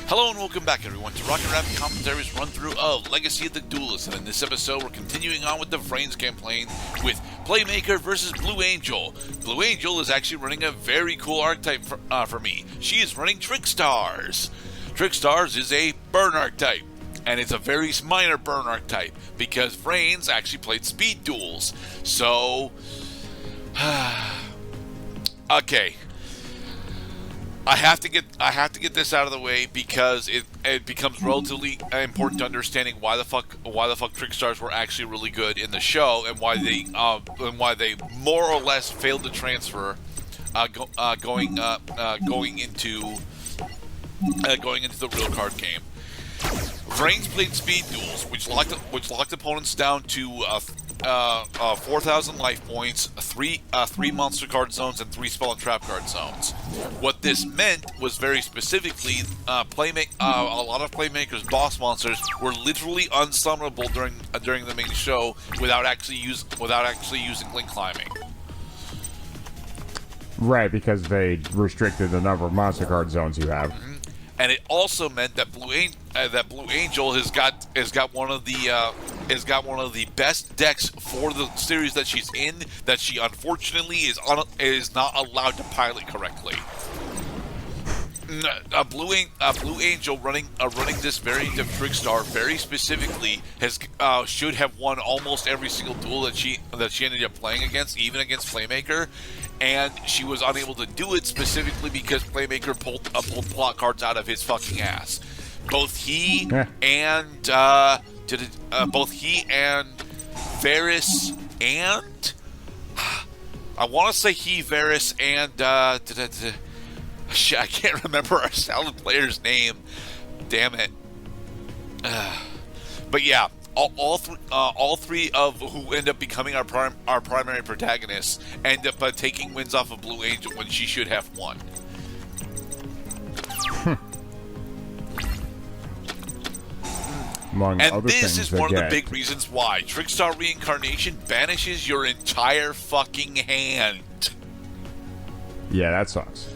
Hello and welcome back everyone to Rocket Rabbit Commentaries run-through of Legacy of the Duelist, and in this episode we're continuing on with the VRAINS campaign with Playmaker versus Blue Angel. Blue Angel is actually running a very cool archetype for me. She is running Trickstars. Trickstars is a burn archetype, and it's a very minor burn archetype because VRAINS actually played speed duels. So, okay. I have to get this out of the way because it becomes relatively important to understanding why the fuck Trickstars were actually really good in the show and why they more or less failed to transfer going into the real card game. VRAINS played speed duels, which locked opponents down to 4,000 life points, three monster card zones, and 3 spell and trap card zones. What this meant was very specifically, a lot of Playmakers' boss monsters were literally unsummonable during the main show without actually using link climbing. Right, because they restricted the number of monster card zones you have. Mm-hmm. And it also meant that Blue Angel has got one of the best decks for the series that she's in, that she unfortunately is not allowed to pilot correctly. Blue Angel running this variant of Trickstar very specifically should have won almost every single duel that she ended up playing against, even against Playmaker, and she was unable to do it specifically because Playmaker pulled plot cards out of his fucking ass. Both he and Varys and I want to say Varys and shit, I can't remember our salad player's name. Damn it. But yeah, all three of who end up becoming our primary protagonists end up taking wins off of Blue Angel when she should have won. And this is one of the big reasons why Trickstar Reincarnation banishes your entire fucking hand. Yeah, that sucks.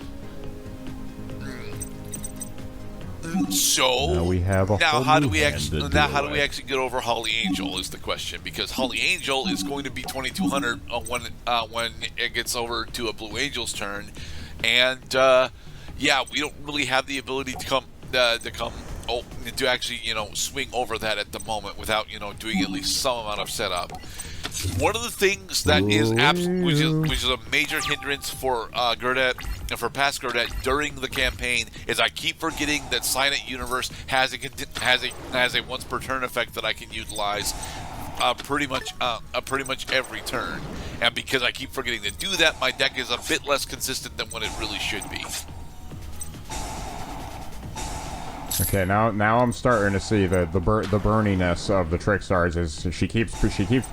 So now we have how do we actually get over Holly Angel is the question, because Holly Angel is going to be 2200 when it gets over to a Blue Angel's turn, and yeah, we don't really have the ability to actually swing over that at the moment without doing at least some amount of setup. One of the things that is which is a major hindrance for Gerdat and for Past Gerdat during the campaign is I keep forgetting that Silent Universe has a once per turn effect that I can utilize pretty much every turn, and because I keep forgetting to do that, my deck is a bit less consistent than what it really should be. Okay, now I'm starting to see the burniness of the Trickstars. Is she keeps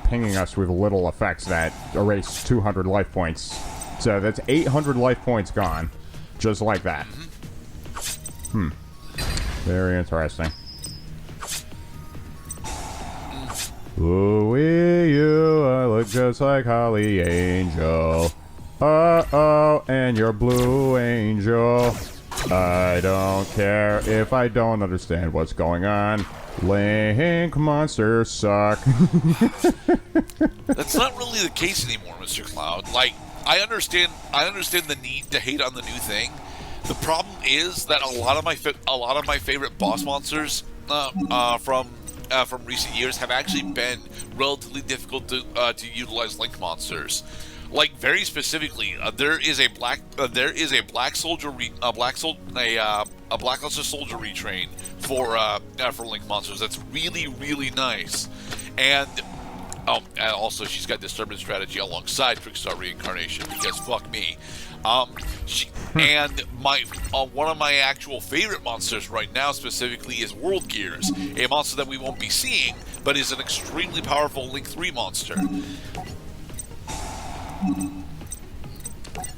pinging us with little effects that erase 200 life points. So that's 800 life points gone, just like that. Very interesting. Ooh, you, I look just like Holly Angel. Uh-oh, and you're Blue Angel. I don't care if I don't understand what's going on. Link monsters suck. That's not really the case anymore, Mr. Cloud. Like, I understand the need to hate on the new thing. The problem is that a lot of my favorite boss monsters from recent years have actually been relatively difficult to utilize link monsters. Like, very specifically, there is a blackluster soldier retrain for link monsters. That's really, really nice, and also she's got disturbance strategy alongside Trickstar Reincarnation, because fuck me. And one of my actual favorite monsters right now specifically is World Gears, a monster that we won't be seeing, but is an extremely powerful Link 3 monster.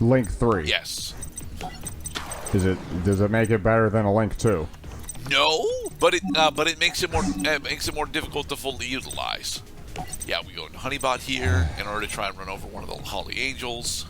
Link 3. Yes. Does it make it better than a Link 2? No, but it makes it more difficult to fully utilize. Yeah, we go into Honeybot here in order to try and run over one of the Holly Angels.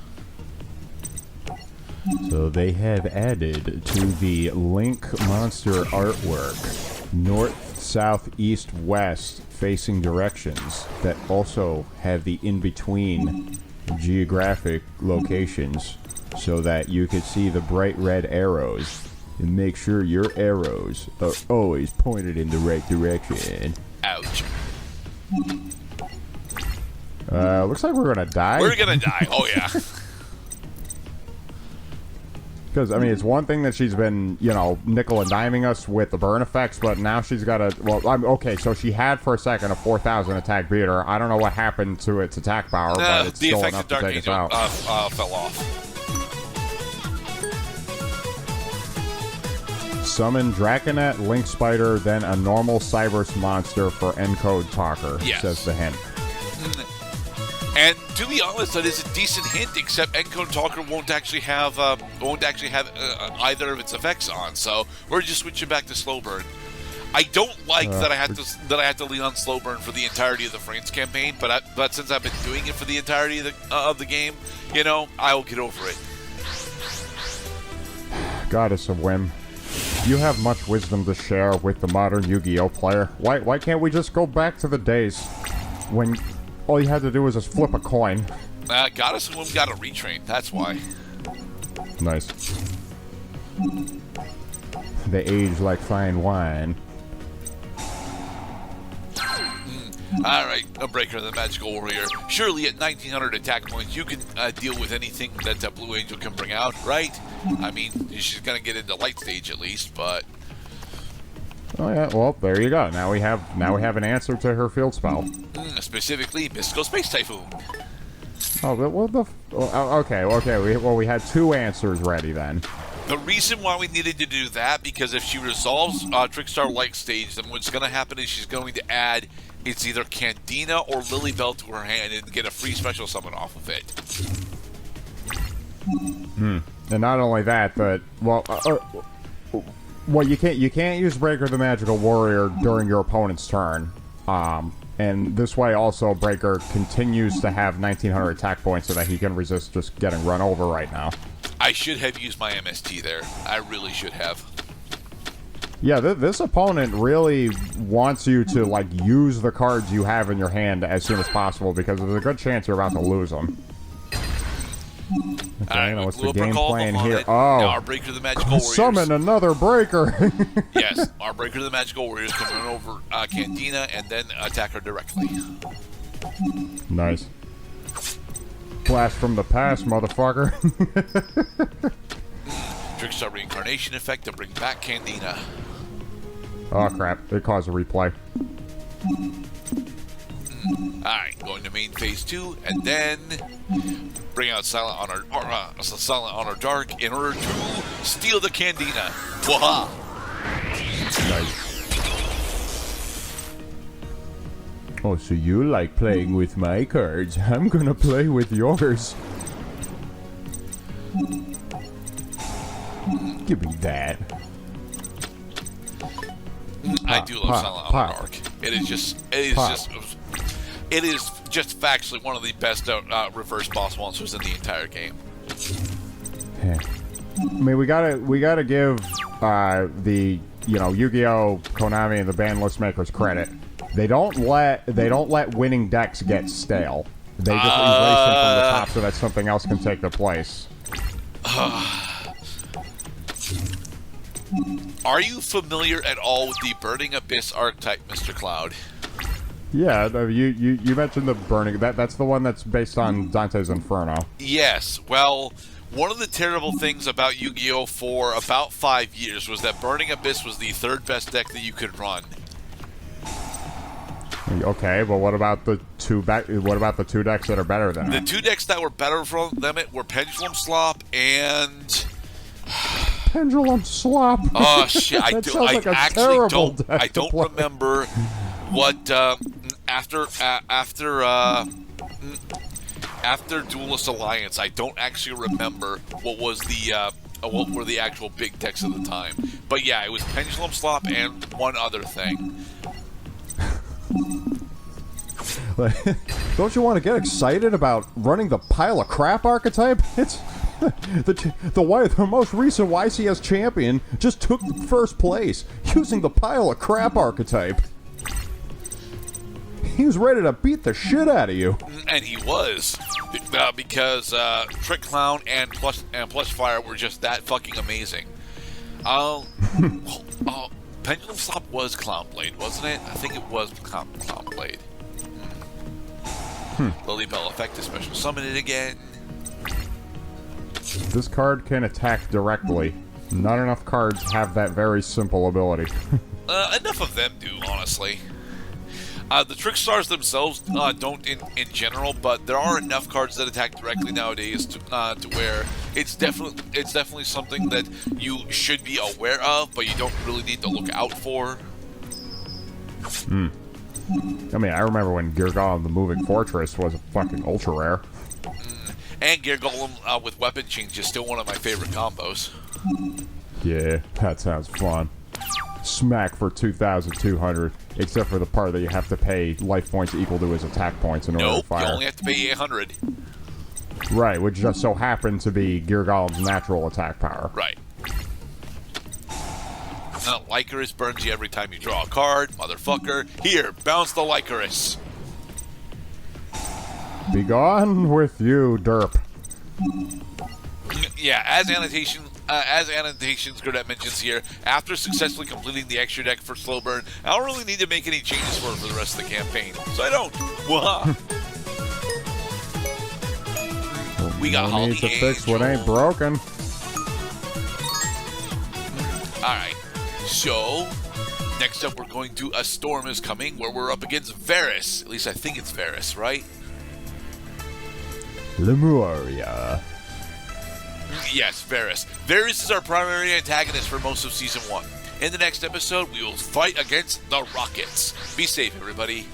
So they have added to the Link monster artwork north, south, east, west facing directions that also have the in-between geographic locations so that you could see the bright red arrows and make sure your arrows are always pointed in the right direction. Ouch. Looks like we're gonna die. We're gonna die. Oh, yeah. Because, I mean, it's one thing that she's been, you know, nickel and diming us with the burn effects, but now she's got a... Well, okay, so she had for a second a 4,000 attack beater. I don't know what happened to its attack power, but it's still enough to take us out. Fell off. Summon Draconet, Link Spider, then a normal Cybers monster for encode talker, says the hint. And to be honest, that is a decent hint. Except Encode Talker won't actually have either of its effects on. So we're just switching back to slow burn. I don't like that I have to lean on slow burn for the entirety of the VRAINS campaign. But since I've been doing it for the entirety of the game, you know, I will get over it. Goddess of Whim. You have much wisdom to share with the modern Yu-Gi-Oh player. Why can't we just go back to the days when all you had to do was just flip a coin? Goddess of Whim got a retrain. That's why. Nice. They age like fine wine. Alright, a Breaker, the Magical Warrior. Surely at 1900 attack points, you can deal with anything that Blue Angel can bring out, right? I mean, she's going to get into light stage at least, but... Oh yeah, well, there you go. Now we have an answer to her field spell. Specifically, Mystical Space Typhoon. Oh, but what the... Okay. We had two answers ready then. The reason why we needed to do that, because if she resolves Trickstar Light Stage, then what's going to happen is she's going to add... It's either Candina or Lilybell to her hand and get a free special summon off of it. And not only that, but you can't use Breaker the Magical Warrior during your opponent's turn. And this way also Breaker continues to have 1900 attack points so that he can resist just getting run over right now. I should have used my MST there. I really should have. Yeah, this opponent really wants you to, like, use the cards you have in your hand as soon as possible because there's a good chance you're about to lose them. Okay, now what's the game plan here? Oh, now our Breaker the Magical Warriors. Summon another Breaker! Yes, our Breaker the Magical Warriors can run over Candina and then attack her directly. Nice. Blast from the past, motherfucker. Trickstar Reincarnation effect to bring back Candina. Oh crap, it caused a replay. Alright, going to main phase 2, and then bring out Silent Honor Dark in order to steal the Candina. Waha! Nice. Oh, so you like playing with my cards? I'm gonna play with yours. Give me that. I do love Silent Honor Dark. It is just factually one of the best reverse boss monsters in the entire game. I mean, we gotta give the Yu-Gi-Oh, Konami, and the band list makers credit. They don't let winning decks get stale. They just erase them from the top so that something else can take their place. Are you familiar at all with the Burning Abyss archetype, Mr. Cloud? Yeah, you mentioned the Burning. That's the one that's based on Dante's Inferno. Yes. Well, one of the terrible things about Yu-Gi-Oh! For about 5 years was that Burning Abyss was the third best deck that you could run. Okay, but what about the two decks that are better than it? The two decks that were better than it were Pendulum Slop and... Pendulum Slop. Oh shit! I don't play. remember what after Duelist Alliance. I don't actually remember what was the what were the actual big decks at the time. But yeah, it was Pendulum Slop and one other thing. Don't you want to get excited about running the pile of crap archetype? The most recent YCS champion just took first place using the pile of crap archetype. He was ready to beat the shit out of you. And he was. Because Trick Clown and Plush Fire were just that fucking amazing. Pendulum Stop was Clown Blade, wasn't it? I think it was Clown Blade. Lily Bell effect to special summon it again. This card can attack directly. Not enough cards have that very simple ability. Enough of them do, honestly. The Trickstars themselves don't in general, but there are enough cards that attack directly nowadays to where it's definitely something that you should be aware of, but you don't really need to look out for. I mean, I remember when Gear Golem the Moving Fortress was fucking ultra rare. And Gear Golem with weapon change is still one of my favorite combos. Yeah, that sounds fun. Smack for 2,200, except for the part that you have to pay life points equal to his attack points in order to fire. You only have to pay 800. Right, which just so happened to be Gear Golem's natural attack power. Right. Lycoris burns you every time you draw a card, motherfucker. Here, bounce the Lycoris. Be gone with you, derp. Yeah, as annotations Gerdat mentions here, after successfully completing the extra deck for slow burn, I don't really need to make any changes for the rest of the campaign, so I don't. We got no need to fix what ain't broken. Alright, so next up we're going to A Storm is Coming, where we're up against Varus. At least I think it's Varus, right? Lemuria. Yes, Varus. Varus is our primary antagonist for most of Season 1. In the next episode, we will fight against the Rockets. Be safe, everybody.